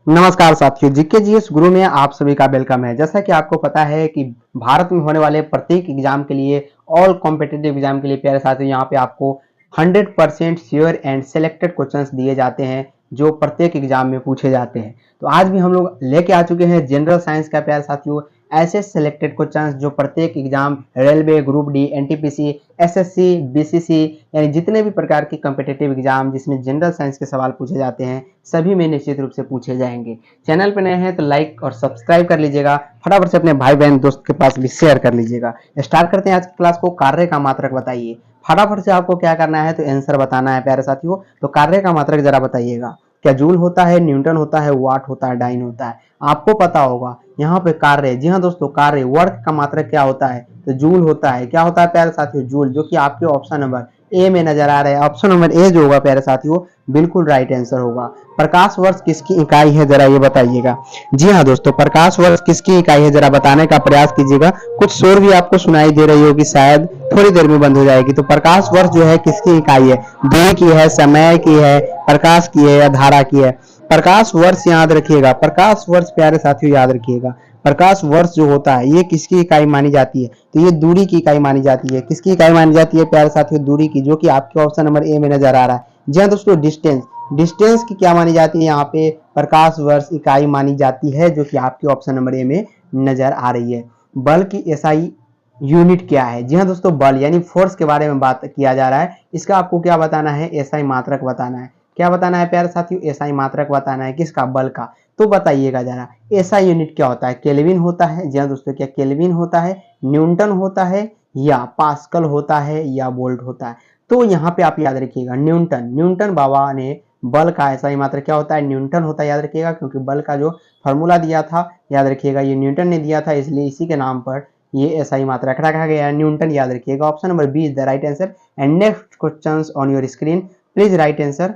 नमस्कार साथियों, GK GS गुरु में आप सभी का वेलकम है। जैसा कि आपको पता है कि भारत में होने वाले प्रत्येक एग्जाम के लिए, ऑल कॉम्पिटिटिव एग्जाम के लिए प्यारे साथियों, यहाँ पे आपको 100% श्योर एंड सिलेक्टेड क्वेश्चंस दिए जाते हैं जो प्रत्येक एग्जाम में पूछे जाते हैं। तो आज भी हम लोग लेके आ चुके हैं जनरल साइंस का प्यारे साथियों ऐसे सिलेक्टेड क्वेश्चंस जो प्रत्येक exam, railway, group D, NTPC, SSC, BCC, यानी जितने भी प्रकार के कॉम्पिटिटिव एग्जाम जिसमें जनरल साइंस के सवाल पूछे जाते हैं सभी में निश्चित रूप से पूछे जाएंगे। चैनल पर नए हैं तो लाइक और सब्सक्राइब कर लीजिएगा, फटाफट से अपने भाई बहन दोस्त के पास भी शेयर कर लीजिएगा। स्टार्ट करते हैं आज की क्लास को। कार्य का मात्रक बताइए। फटाफट से आपको क्या करना है तो आंसर बताना है प्यारे साथियों। तो कार्य का मात्रक जरा बताइएगा। क्या जूल होता है, न्यूटन होता है, वाट होता है, डाइन होता है? आपको पता होगा यहाँ पे कार्य। जी हाँ दोस्तों, कार्य वर्क का मात्रक क्या होता है तो जूल होता है। क्या होता है प्यारे साथियों? जूल, जो कि आपके ऑप्शन नंबर ए में नजर आ रहा है। ऑप्शन नंबर ए जो होगा प्यारे साथियों बिल्कुल राइट आंसर होगा। प्रकाश वर्ष किसकी इकाई है जरा ये बताइएगा। जी हाँ दोस्तों, प्रकाश वर्ष किसकी इकाई है जरा बताने का प्रयास कीजिएगा। कुछ शोर भी आपको सुनाई दे रही होगी, शायद थोड़ी देर में बंद हो जाएगी। तो प्रकाश वर्ष जो है किसकी इकाई है? दूरी की है, समय की है, प्रकाश की है या धारा की है? प्रकाश वर्ष याद रखिएगा। प्रकाश वर्ष प्यारे साथियों याद रखिएगा। प्रकाश वर्ष जो होता है ये किसकी इकाई मानी जाती है तो ये दूरी की इकाई मानी जाती है। किसकी इकाई मानी जाती है प्यारे साथियों? दूरी की, जो कि आपके ऑप्शन नंबर ए में नजर आ रहा है। जी हाँ दोस्तों, डिस्टेंस। डिस्टेंस की क्या मानी जाती है यहाँ पे? प्रकाश वर्ष इकाई मानी जाती है, जो कि आपके ऑप्शन नंबर ए में नजर आ रही है। बल की एसआई यूनिट क्या है? जी हाँ दोस्तों, बल यानी फोर्स के बारे में बात किया जा रहा है। इसका आपको क्या बताना है? एसआई मात्रक बताना है। क्या बताना है प्यारे साथियों? एसआई मात्रक बताना है। किसका? बल का। तो बताइएगा जरा, एसआई यूनिट क्या होता है? केल्विन होता है? जी हाँ दोस्तों, क्या केल्विन होता है, न्यूटन होता है, या पास्कल होता है, या वोल्ट होता है? तो यहाँ पे आप याद रखिएगा न्यूटन। न्यूटन बाबा ने बल का एसआई मात्रक क्या होता है? न्यूटन होता है, याद रखिएगा। क्योंकि बल का जो फॉर्मूला दिया था याद रखिएगा ये न्यूटन ने दिया था, इसलिए इसी के नाम पर ये एसआई मात्रक रखा गया है, न्यूटन, याद रखिएगा। Option number B is the right answer. And next questions on your screen, please write answer.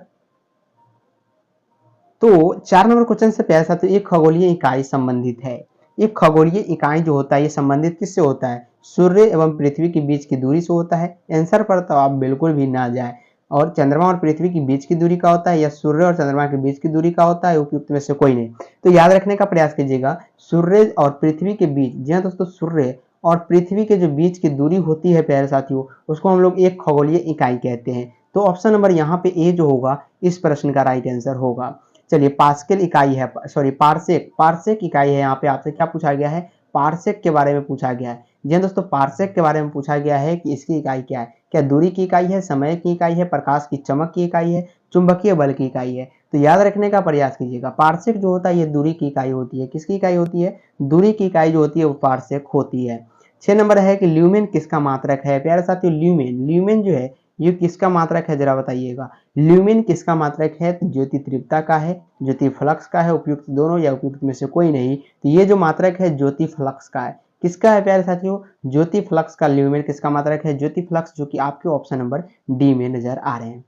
तो 4 नंबर क्वेश्चन से प्यारे साथियों, एक खगोलीय इकाई संबंधित है। एक खगोलीय इकाई जो होता है ये संबंधित किससे होता है? सूर्य एवं पृथ्वी के बीच की दूरी से होता है। आंसर पर तो आप बिल्कुल भी ना जाए। और चंद्रमा और पृथ्वी के बीच की दूरी का होता है, या सूर्य और चंद्रमा के बीच की दूरी का होता है? उपयुक्त में से कोई नहीं। तो याद रखने का प्रयास कीजिएगा, सूर्य और पृथ्वी के बीच, जी हाँ दोस्तों, सूर्य और पृथ्वी के जो बीच की दूरी होती है प्यारे साथियों, उसको हम लोग एक खगोलीय इकाई कहते हैं। तो ऑप्शन नंबर यहाँ पे ए जो होगा इस प्रश्न का राइट आंसर होगा। चलिए, पास्कल इकाई है, सॉरी पार्सेक, पार्सेक इकाई है। यहाँ पे आपसे क्या पूछा गया है? पार्सेक के बारे में पूछा गया है। जी हाँ दोस्तों, पार्सेक के बारे में पूछा गया है कि इसकी इकाई क्या है। क्या दूरी की इकाई है, समय की इकाई है, प्रकाश की चमक की इकाई है, चुंबकीय बल की इकाई है? तो याद रखने का प्रयास कीजिएगा, पार्सेक जो होता है ये दूरी की इकाई होती है। किसकी इकाई होती है? दूरी की इकाई जो होती है वो पार्सेक होती है। 6 नंबर है कि ल्यूमेन किसका मात्रक है? प्यारे साथियों, ल्यूमेन, ल्यूमेन जो है ये किसका मात्रक है जरा बताइएगा। ल्यूमेन किसका मात्रक है? तो ज्योति तीव्रता का है, ज्योति फ्लक्स का है, उपयुक्त दोनों या उपयुक्त में से कोई नहीं। तो ये जो मात्रक है ज्योति फ्लक्स का है। किसका है प्यारे साथियों? ज्योति फ्लक्स का। ल्यूमेन किसका मात्रक है? ज्योति फ्लक्स, जो कि आपके ऑप्शन नंबर डी में नजर आ रहे हैं।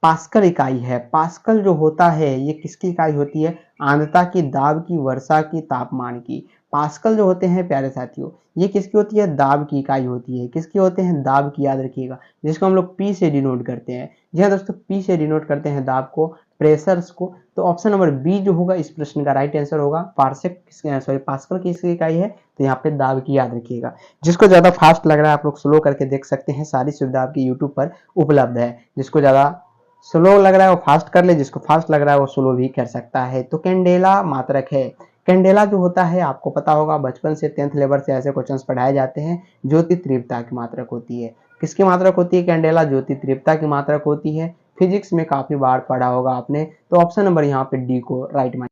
पास्कल इकाई है। पास्कल जो होता है ये किसकी इकाई होती है? आर्द्रता की, दाब की, वर्षा की, तापमान की। पास्कल जो होते हैं प्यारे साथियों ये किसकी होती है? दाब की इकाई होती है। किसकी होते हैं? दाब की, याद रखिएगा, जिसको हम लोग पी से डिनोट करते हैं। जी हाँ दोस्तों, पी से डिनोट करते हैं दाब को, प्रेशर्स को। तो ऑप्शन नंबर बी जो होगा इस प्रश्न का राइट आंसर होगा। पार्सेक सॉरी पास्कल किसकी इकाई है? तो यहाँ पे दाब की, याद रखिएगा। जिसको ज्यादा फास्ट लग रहा है आप लोग स्लो करके देख सकते हैं, सारी सुविधा आपकी यूट्यूब पर उपलब्ध है। जिसको ज्यादा स्लो लग रहा है वो फास्ट कर ले, जिसको फास्ट लग रहा है वो स्लो भी कर सकता है। तो कैंडेला मात्रक है। कैंडेला जो होता है आपको पता होगा, बचपन से 10th लेवल से ऐसे क्वेश्चंस पढ़ाए जाते हैं। ज्योति तीव्रता की मात्रक होती है। किसकी मात्रक होती है? कैंडेला ज्योति तीव्रता की मात्रक होती है। फिजिक्स में काफी बार पढ़ा होगा आपने। तो ऑप्शन नंबर यहाँ पे डी को राइट मान।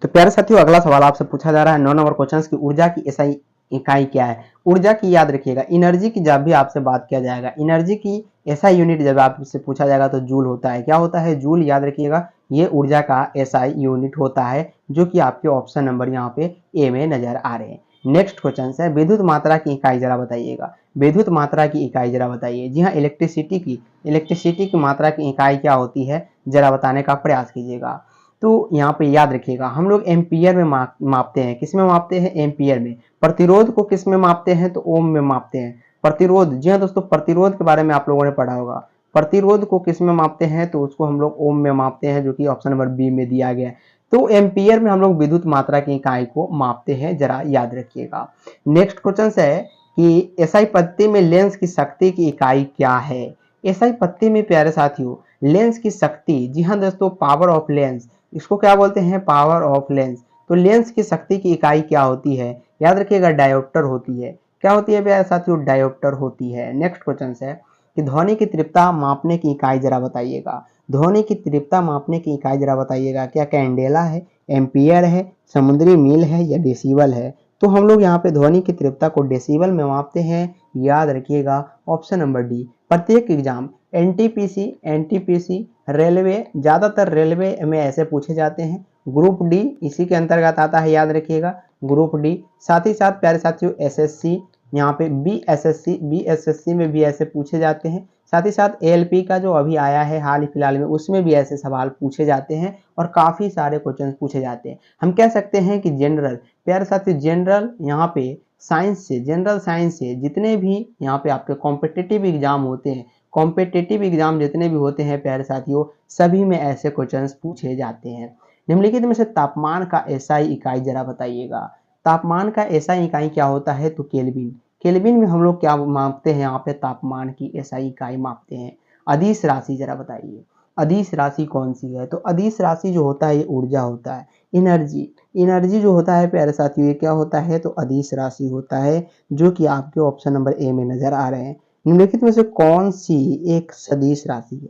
तो प्यारे साथियों, अगला सवाल आपसे पूछा जा रहा है 9 नंबर क्वेश्चन की, ऊर्जा की एसआई इकाई क्या है? ऊर्जा की याद रखिएगा, एनर्जी की जब भी आपसे बात किया जाएगा, एनर्जी की एसआई यूनिट जब आपसे पूछा जाएगा तो जूल होता है। क्या होता है? जूल, याद रखिएगा। ये ऊर्जा का एसआई यूनिट होता है, जो कि आपके ऑप्शन नंबर यहाँ पे ए में नजर आ रहे हैं। नेक्स्ट क्वेश्चन है, विद्युत मात्रा की इकाई जरा बताइएगा। विद्युत मात्रा की इकाई जरा बताइए। जी हाँ, इलेक्ट्रिसिटी की मात्रा की इकाई क्या होती है जरा बताने का प्रयास कीजिएगा। तो यहाँ पे याद रखिएगा, हम लोग एम्पियर में मापते हैं। किस में मापते हैं? एम्पियर में। प्रतिरोध को किस में मापते हैं? तो ओम में मापते हैं। प्रतिरोध, जी हाँ दोस्तों, प्रतिरोध के बारे में आप लोगों ने पढ़ा होगा। प्रतिरोध को किस में मापते हैं, तो उसको हम लोग ओम में मापते हैं, जो कि ऑप्शन नंबर बी में दिया गया है। तो एम्पियर में हम लोग विद्युत मात्रा की इकाई को मापते हैं, जरा याद रखिएगा। नेक्स्ट क्वेश्चन है कि एसआई पत्ती में लेंस की शक्ति की इकाई क्या है। एसआई पत्ती में प्यारे साथियों लेंस की शक्ति, जी हाँ दोस्तों, पावर ऑफ लेंस, इसको क्या बोलते हैं, पावर ऑफ लेंस। तो लेंस की शक्ति की इकाई क्या होती है, याद रखिएगा डायोप्टर होती है। क्या होती है प्यारे साथियों, डायोप्टर होती है। नेक्स्ट क्वेश्चन है कि ध्वनि की तीव्रता मापने की इकाई जरा बताइएगा। ध्वनि की तीव्रता मापने की इकाई जरा बताइएगा, क्या कैंडेला है, एम्पियर है, समुद्री मील है या डेसिबल है। तो हम लोग यहाँ पे ध्वनि की तीव्रता को डेसिबल में मापते हैं, याद रखिएगा ऑप्शन नंबर डी। प्रत्येक एग्जाम एनटीपीसी रेलवे, ज्यादातर रेलवे में ऐसे पूछे जाते हैं। ग्रुप डी इसी के अंतर्गत आता है, याद रखिएगा ग्रुप डी। साथ ही साथ प्यारे साथियों एसएससी, यहाँ पे बीएसएससी में भी ऐसे पूछे जाते हैं। साथ ही साथ एएलपी का जो अभी आया है हाल ही फिलहाल में, उसमें भी ऐसे सवाल पूछे जाते हैं और काफी सारे क्वेश्चन पूछे जाते हैं। हम कह सकते हैं कि जनरल, प्यारे साथियों जनरल यहाँ पे साइंस से, जनरल साइंस से जितने भी यहाँ पे आपके कॉम्पिटिटिव एग्जाम होते हैं, कॉम्पिटिटिव एग्जाम जितने भी होते हैं प्यारे साथियों, सभी में ऐसे क्वेश्चन पूछे जाते हैं। निम्नलिखित में से तापमान का एसआई इकाई जरा बताइएगा। तापमान का एसआई इकाई क्या होता है, तो केल्विन। केल्विन में हम लोग क्या मापते हैं, यहाँ पे तापमान की एसआई इकाई मापते हैं। अदिश राशि जरा बताइए, अदिश राशि कौन सी है, तो अदिश राशि जो होता है ये ऊर्जा होता है, एनर्जी। एनर्जी जो होता है प्यारे साथियों ये क्या होता है, तो अदिश राशि होता है, जो कि आपके ऑप्शन नंबर ए में नजर आ रहे हैं। निम्नलिखित में से कौन सी एक सदिश राशि है,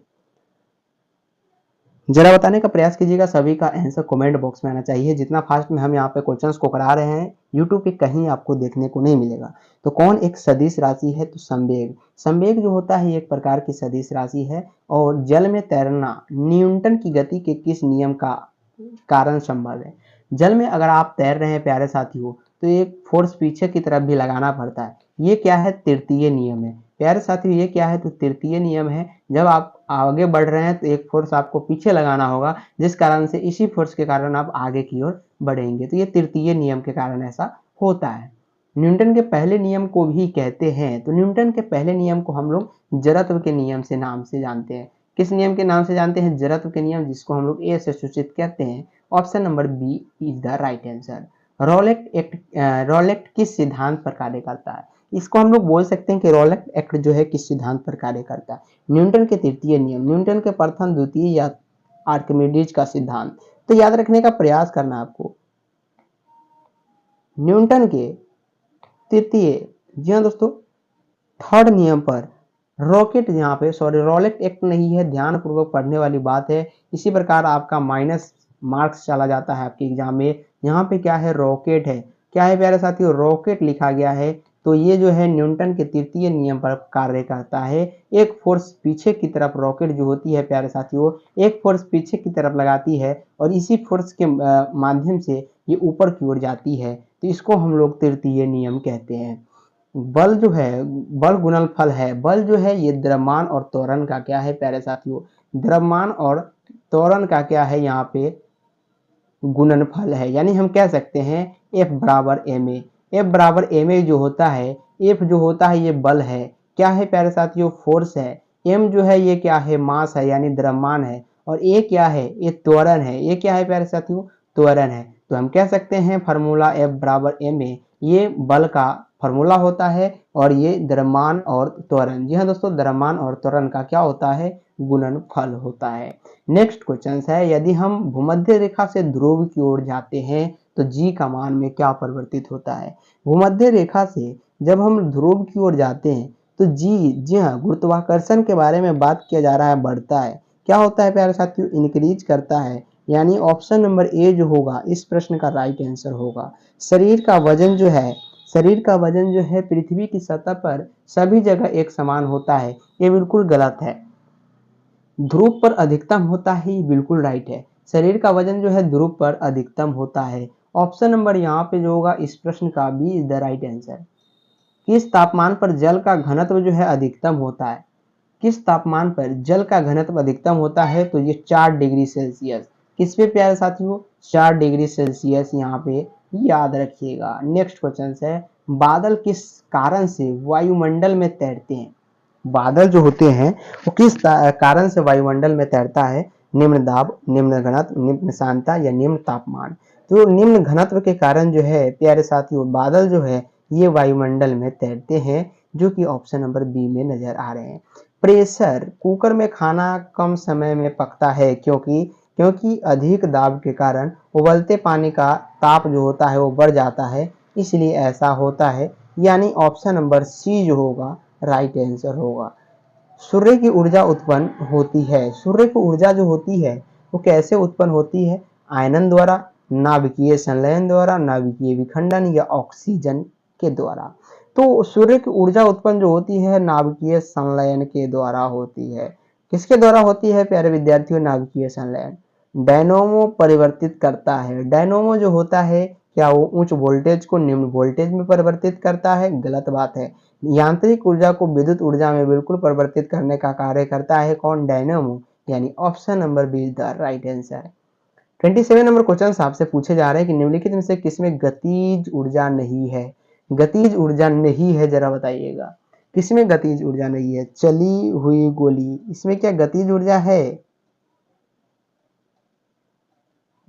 जरा बताने का प्रयास कीजिएगा। सभी का आंसर कमेंट बॉक्स में आना चाहिए। जितना फास्ट में हम यहाँ पे क्वेश्चंस को करा रहे हैं, यूट्यूब पे कहीं आपको देखने को नहीं मिलेगा। तो कौन एक सदिश राशि है, तो संवेग। संवेग जो होता है एक प्रकार की सदिश राशि है। और जल में तैरना न्यूटन की गति के किस नियम का कारण संभव है। जल में अगर आप तैर रहे हैं प्यारे साथियों, तो एक फोर्स पीछे की तरफ भी लगाना पड़ता है। ये क्या है, तृतीय नियम है प्यारे साथियों। ये क्या है, तो तृतीय नियम है। जब आप आगे बढ़ रहे हैं तो एक फोर्स आपको पीछे लगाना होगा, जिस कारण से इसी फोर्स के कारण आप आगे की ओर बढ़ेंगे। तो ये तृतीय नियम के कारण ऐसा होता है। न्यूटन के पहले नियम को भी कहते हैं, तो न्यूटन के पहले नियम को हम लोग जड़त्व के नियम से नाम से जानते हैं। किस नियम के नाम से जानते हैं, जड़त्व के नियम, जिसको हम लोग ए से सूचित कहते हैं। Option number B is the right answer. रॉलेट किस सिद्धांत पर कार्य करता है, इसको हम लोग बोल सकते हैं कि रॉलेट एक्ट जो है किस सिद्धांत पर कार्य करता है। न्यूटन के तृतीय नियम, न्यूटन के प्रथम, द्वितीय या आर्किमिडीज का सिद्धांत। तो याद रखने का प्रयास करना आपको। न्यूटन के तृतीय, जी हाँ दोस्तों, थर्ड नियम पर रॉकेट, यहाँ पे सॉरी रॉलेट एक्ट नहीं है, ध्यान पूर्वक पढ़ने वाली बात है। इसी प्रकार आपका माइनस मार्क्स चला जाता है आपके एग्जाम में। यहाँ पे क्या है, रॉकेट है। क्या है प्यारे साथियों, रॉकेट लिखा गया है। तो ये जो है न्यूटन के तृतीय नियम पर कार्य करता है। एक फोर्स पीछे की तरफ, रॉकेट जो होती है प्यारे साथियों, एक फोर्स पीछे की तरफ लगाती है और इसी फोर्स के माध्यम से ये ऊपर की ओर जाती है। तो इसको हम लोग तृतीय नियम कहते हैं। बल जो है, बल गुणनफल है। बल जो है ये द्रव्यमान और त्वरण का क्या है प्यारे साथियों, द्रव्यमान और त्वरण का क्या है, यहाँ पे गुणनफल है। यानी हम कह सकते हैं F बराबर एम ए। एफ बराबर एम ए जो होता है, एफ जो होता है ये बल है, क्या है प्यारे साथियों, फोर्स है। एम जो है ये क्या है, मास है यानी द्रव्यमान है। और ए क्या है, ये त्वरण है। ये क्या है प्यारे साथियों, त्वरण है। तो हम कह सकते हैं फार्मूला F बराबर एम ए, ये बल का फार्मूला होता है और ये द्रव्यमान और त्वरण, जी हाँ दोस्तों, द्रव्यमान और त्वरण का क्या होता है, गुणनफल होता है। नेक्स्ट क्वेश्चन है, यदि हम भूमध्य रेखा से ध्रुव की ओर जाते हैं तो जी का मान में क्या परिवर्तित होता है। भूमध्य रेखा से जब हम ध्रुव की ओर जाते हैं तो जी हाँ, गुरुत्वाकर्षण के बारे में बात किया जा रहा है, बढ़ता है। क्या होता है प्यारे साथियों, इंक्रीज करता है। यानी ऑप्शन नंबर ए जो होगा इस प्रश्न का राइट आंसर होगा। शरीर का वजन जो है, शरीर का वजन जो है पृथ्वी की सतह पर सभी जगह एक समान होता है, ये बिल्कुल गलत है। ध्रुव पर अधिकतम होता है, ये बिल्कुल राइट है। शरीर का वजन जो है ध्रुव पर अधिकतम होता है। ऑप्शन नंबर यहाँ पे जो होगा इस प्रश्न का B is the right answer. किस तापमान पर जल का घनत्व जो है अधिकतम होता है, किस तापमान पर जल का घनत्व अधिकतम होता है, तो ये 4 डिग्री सेल्सियस। किस पे प्यारे साथियों, 4 डिग्री सेल्सियस यहाँ पे याद रखिएगा। नेक्स्ट क्वेश्चन है, बादल किस कारण से वायुमंडल में तैरते हैं। बादल जो होते हैं वो किस कारण से वायुमंडल में तैरता है? निम्न दाब, निम्न घनत्व, निम्न शांतता या निम्न तापमान। तो निम्न घनत्व के कारण जो है प्यारे साथियों बादल जो है ये वायुमंडल में तैरते हैं, जो कि ऑप्शन नंबर बी में नजर आ रहे हैं। प्रेशर, कुकर में खाना कम समय में पकता है क्योंकि क्योंकि अधिक दाब के कारण उबलते पानी का ताप जो होता है वो बढ़ जाता है, इसलिए ऐसा होता है। यानी ऑप्शन नंबर सी जो होगा राइट आंसर होगा। सूर्य की ऊर्जा उत्पन्न होती है। सूर्य की ऊर्जा जो होती है वो कैसे उत्पन्न होती है? आयनन द्वारा, नाभिकीय संलयन द्वारा, नाभिकीय विखंडन या ऑक्सीजन के द्वारा। तो सूर्य की ऊर्जा उत्पन्न जो होती है नाभिकीय संलयन के द्वारा होती है। किसके द्वारा होती है प्यारे विद्यार्थियों? नाभिकीय संलयन। डायनोमो परिवर्तित करता है। डायनोमो जो होता है क्या वो उच्च वोल्टेज को निम्न वोल्टेज में परिवर्तित करता है? गलत बात है। यांत्रिक ऊर्जा को विद्युत ऊर्जा में बिल्कुल परिवर्तित करने का कार्य करता है कौन? डायनोमो। यानी option number B is the right answer. 27 number question आपसे पूछे जा रहे हैं कि निम्नलिखित में से किसमें गतिज ऊर्जा नहीं है? गतिज ऊर्जा नहीं है जरा बताइएगा, किसमें गतिज ऊर्जा नहीं है? चली हुई गोली, इसमें क्या गतिज ऊर्जा है?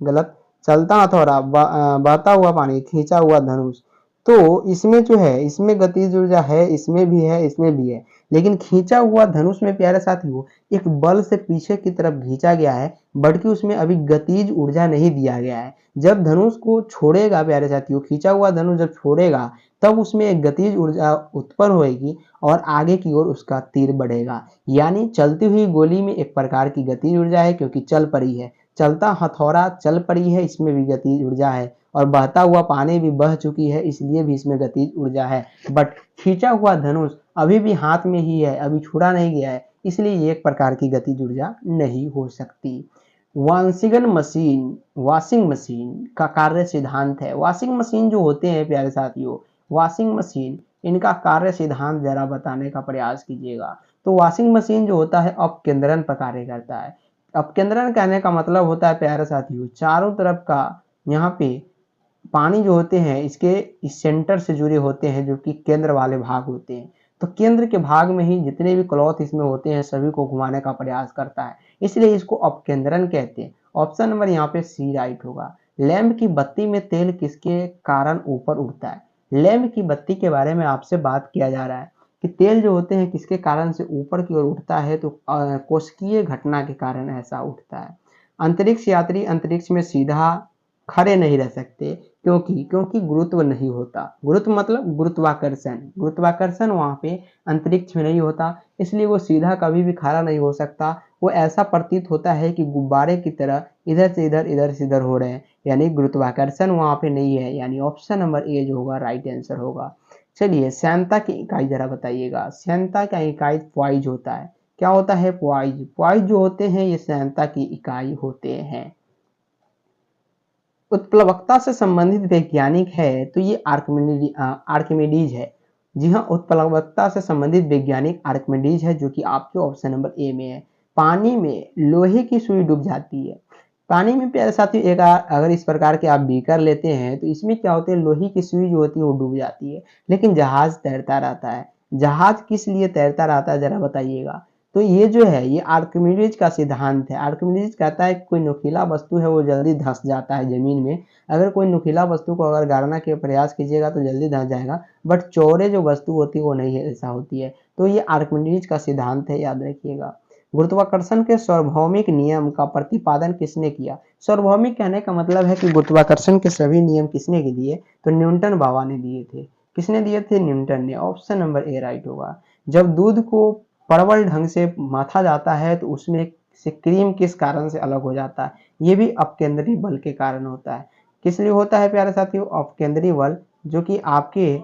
गलत। चलता हथौड़ा, बहता हुआ पानी, खींचा हुआ धनुष। तो इसमें जो है इसमें गतिज ऊर्जा है, इसमें भी है, इसमें भी है। लेकिन खींचा हुआ धनुष में प्यारे साथियों एक बल से पीछे की तरफ खींचा गया है, बल्कि उसमें अभी गतिज ऊर्जा नहीं दिया गया है। जब धनुष को छोड़ेगा प्यारे साथियों, खींचा हुआ धनुष जब छोड़ेगा तब उसमें एक गतिज ऊर्जा उत्पन्न होगी और आगे की ओर उसका तीर बढ़ेगा। यानी चलती हुई गोली में एक प्रकार की गतिज ऊर्जा है क्योंकि चल पड़ी है। चलता हथौड़ा चल पड़ी है, इसमें भी गतिज ऊर्जा है। और बहता हुआ पानी भी बह चुकी है, इसलिए भी इसमें गतिज ऊर्जा है। बट खींचा हुआ धनुष अभी भी हाथ में ही है, अभी छुड़ा नहीं गया है, इसलिए ये एक प्रकार की गतिज ऊर्जा नहीं हो सकती। वॉशिंग मशीन का कार्य सिद्धांत है। वॉशिंग मशीन जो होते हैं प्यारे साथियों, वॉशिंग मशीन इनका कार्य सिद्धांत जरा बताने का प्रयास कीजिएगा। तो वॉशिंग मशीन जो होता है अपकेंद्रण पर कार्य करता है। अपकेंद्रण कहने का मतलब होता है प्यारे साथियों चारों तरफ का यहाँ पे पानी जो होते हैं इसके इस सेंटर से जुड़े होते हैं, जो कि केंद्र वाले भाग होते हैं। तो केंद्र के भाग में ही जितने भी क्लॉथ इसमें होते हैं सभी को घुमाने का प्रयास करता है, इसलिए इसको अपकेंद्रण कहते हैं। ऑप्शन नंबर यहाँ पे सी राइट होगा। लैंप की बत्ती में तेल किसके कारण ऊपर उठता है? लैंप की बत्ती के बारे में आपसे बात किया जा रहा है कि तेल जो होते हैं किसके कारण से ऊपर की ओर उठता है? तो कोशिकीय घटना के कारण ऐसा उठता है। अंतरिक्ष यात्री अंतरिक्ष में सीधा खड़े नहीं रह सकते क्योंकि गुरुत्व नहीं होता। गुरुत्व मतलब गुरुत्वाकर्षण, गुरुत्वाकर्षण वहां पे अंतरिक्ष में नहीं होता, इसलिए वो सीधा कभी भी खड़ा नहीं हो सकता। वो ऐसा प्रतीत होता है कि गुब्बारे की तरह इधर से इधर हो रहे हैं, यानी गुरुत्वाकर्षण वहां पे नहीं है। यानी ऑप्शन नंबर ए जो होगा राइट आंसर होगा। चलिए श्यानता की इकाई जरा बताइएगा। श्यानता का इकाई पॉइज होता है। क्या होता है? पॉइज। पॉइज जो होते हैं ये श्यानता की इकाई होते हैं। उत्प्लवकता से संबंधित वैज्ञानिक है तो ये आर्किमिडीज है। जी हाँ, उत्प्लवकता से संबंधित वैज्ञानिक आर्किमिडीज है, जो कि आपके ऑप्शन नंबर ए में है। पानी में लोहे की सुई डूब जाती है। पानी में प्यारे साथियों एक अगर इस प्रकार के आप बीकर लेते हैं तो इसमें क्या होते हैं, लोहे की सुई जो होती है वो डूब जाती है, लेकिन जहाज तैरता रहता है। जहाज किस लिए तैरता रहता है जरा बताइएगा। तो ये जो है ये आर्किमिडीज का सिद्धांत है। आर्किमिडीज कहता है कोई नुकीला वस्तु है वो जल्दी धंस जाता है जमीन में। अगर कोई नुकीला वस्तु को अगर गाड़ना के प्रयास कीजिएगा तो जल्दी धंस जाएगा, बट चौड़े जो वस्तु होती है वो नहीं ऐसा होती है। तो ये आर्किमिडीज का सिद्धांत है, याद रखिएगा। गुरुत्वाकर्षण के सार्वभौमिक नियम का प्रतिपादन किसने किया? सार्वभौमिक कहने का मतलब है कि गुरुत्वाकर्षण के सभी नियम किसने के दिए? तो न्यूटन बाबा ने दिए थे। किसने दिए थे? न्यूटन ने। ऑप्शन नंबर ए राइट होगा। जब दूध को प्रबल ढंग से माथा जाता है तो उसमें से क्रीम किस कारण से अलग हो जाता है? ये भी अपकेंद्रीय बल के कारण होता है। किस लिए होता है प्यारे साथियों? अपकेंद्रीय बल, जो कि आपके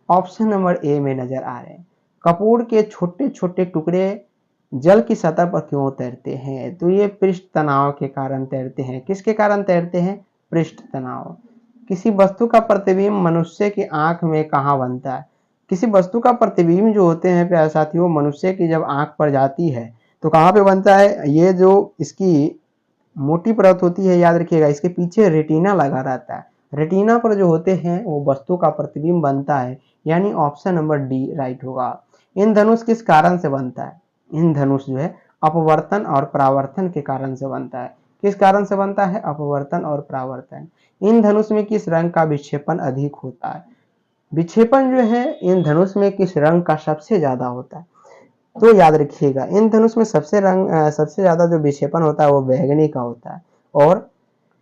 ऑप्शन नंबर ए में नजर आ रहे हैं। कपूर के छोटे छोटे टुकड़े जल की सतह पर क्यों तैरते हैं? तो ये पृष्ठ तनाव के कारण तैरते हैं। किसके कारण तैरते हैं? पृष्ठ तनाव। किसी वस्तु का प्रतिबिंब मनुष्य की आंख में कहाँ बनता है? किसी वस्तु का प्रतिबिंब जो होते हैं प्यारे साथियों मनुष्य की जब आंख पर जाती है तो कहाँ पे बनता है? ये जो इसकी मोटी परत होती है, याद रखिएगा, इसके पीछे रेटिना लगा रहता है। रेटिना पर जो होते हैं वो वस्तु का प्रतिबिंब बनता है, यानी ऑप्शन नंबर डी राइट होगा। इंद्रधनुष किस कारण से बनता है? इंद्रधनुष जो है अपवर्तन और परावर्तन के कारण से बनता है। किस कारण से बनता है? अपवर्तन और परावर्तन। इंद्रधनुष में किस रंग का विक्षेपण अधिक होता है? विक्षेपण जो है इंद्रधनुष में किस रंग का सबसे ज्यादा होता है? तो याद रखिएगा इंद्रधनुष में सबसे ज्यादा जो विक्षेपण होता है वो बैंगनी का होता है, और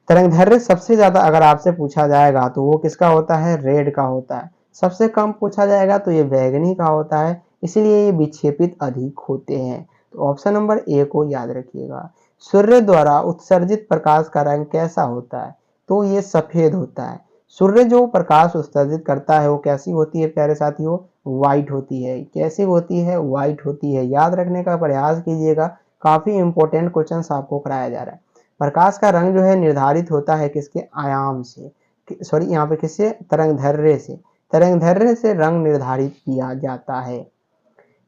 तरंगदैर्घ्य सबसे ज्यादा अगर आपसे पूछा जाएगा तो वो किसका होता है? रेड का होता है। सबसे कम पूछा जाएगा तो ये बैंगनी का होता है, इसलिए ये विक्षेपित अधिक होते हैं। तो ऑप्शन नंबर ए को याद रखिएगा। सूर्य द्वारा उत्सर्जित प्रकाश का रंग कैसा होता है? तो ये सफेद होता है। सूर्य जो प्रकाश उत्सर्जित करता है वो कैसी होती है प्यारे साथियों? व्हाइट होती है। कैसी होती है? व्हाइट होती है। याद रखने का प्रयास कीजिएगा, काफी इंपॉर्टेंट क्वेश्चन आपको कराया जा रहा है। प्रकाश का रंग जो है निर्धारित होता है किसके? आयाम से, सॉरी यहाँ पे किससे? तरंगदैर्घ्य से। तरंगदैर्घ्य से रंग निर्धारित किया जाता है।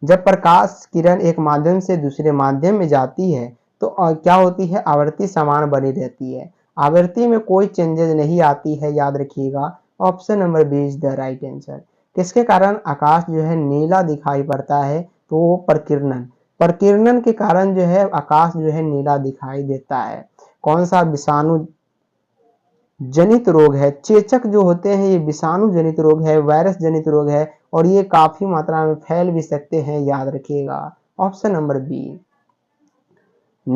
जब प्रकाश किरण एक माध्यम से दूसरे माध्यम में जाती है तो क्या होती है? आवृत्ति समान बनी रहती है। आवृत्ति में कोई चेंजेस नहीं आती है, याद रखिएगा। Option number B is the right answer. किसके कारण आकाश जो है नीला दिखाई पड़ता है? तो वो प्रकीर्णन, प्रकीर्णन के कारण जो है आकाश जो है नीला दिखाई देता है। कौन सा? विषाणु जनित रोग है। चेचक जो होते हैं ये विषाणु जनित रोग है, वायरस जनित रोग है, और ये काफी मात्रा में फैल भी सकते हैं, याद रखिएगा। Option number B.